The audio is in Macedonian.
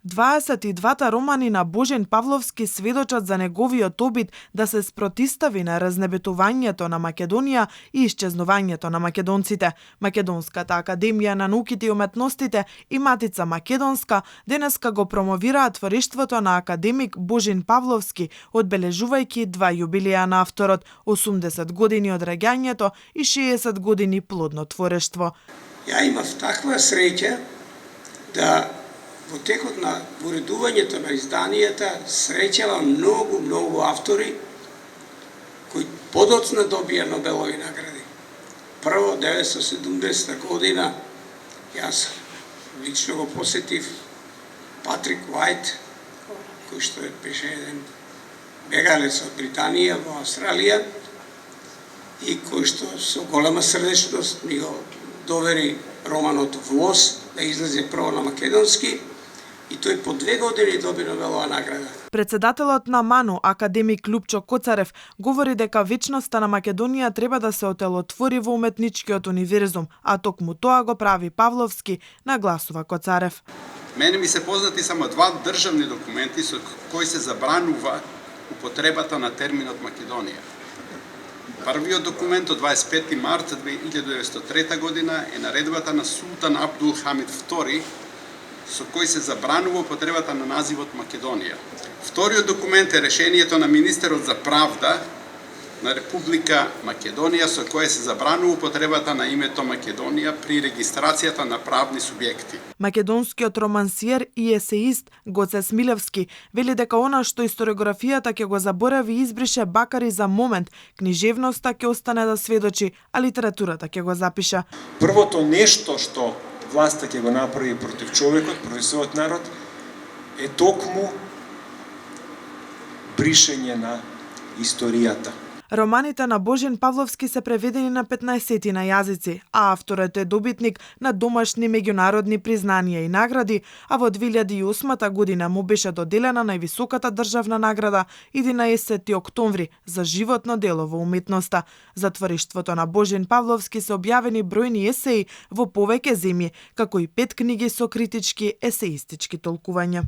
22 романи на Божен Павловски сведочат за неговиот обид да се спротистави на разнебитувањето на Македонија и исчезнувањето на македонците. Македонската академија на науките и уметностите и Матица Македонска денеска го промовираат творештвото на академик Божен Павловски, одбележувајќи 2 јубилеја на авторот, 80 години од раѓањето и 60 години плодно творештво. Ја имав таква среќа да во текот на уредувањето на изданијата среќавам многу автори кои подоцна добија Нобелови награди. Прво, 1970 година, јас лично го посетив Патрик Уајт, кој што беше еден бегалец од Британија во Австралија и кој што со голема срдечност ми го довери романот Влос да излезе прво на македонски и тој по 2 години доби Нобелова награда. Председателот на МАНУ, академик Лупчо Коцарев, говори дека вечноста на Македонија треба да се отелотвори во уметничкиот универзум, а токму тоа го прави Павловски, нагласува Коцарев. Мене ми се познати само 2 државни документи со кои се забранува употребата на терминот Македонија. Првиот документ од 25 март 1903 година е наредбата на Султан Абдул Хамид II, со кој се забранува употребата на називот Македонија. Вториот документ е решението на министерот за правда на Република Македонија, со кое се забранува употребата на името Македонија при регистрацијата на правни субјекти. Македонскиот романсиер и есеист Гоце Смилевски вели дека она што историографијата ќе го заборави и избрише бакари за момент, книжевноста ќе остане да сведочи, а литературата ќе го запише. Првото нешто што власта ќе го направи против човекот, против својот народ, е токму бришење на историјата. Романите на Божен Павловски се преведени на 15 на јазици, а авторот е добитник на домашни меѓународни признанија и награди, а во 2008 година му беше доделена највисоката државна награда 11 октомври за животно дело во уметноста. За творештвото на Божен Павловски се објавени бројни есеи во повеќе земји, како и 5 книги со критички есеистички толкувања.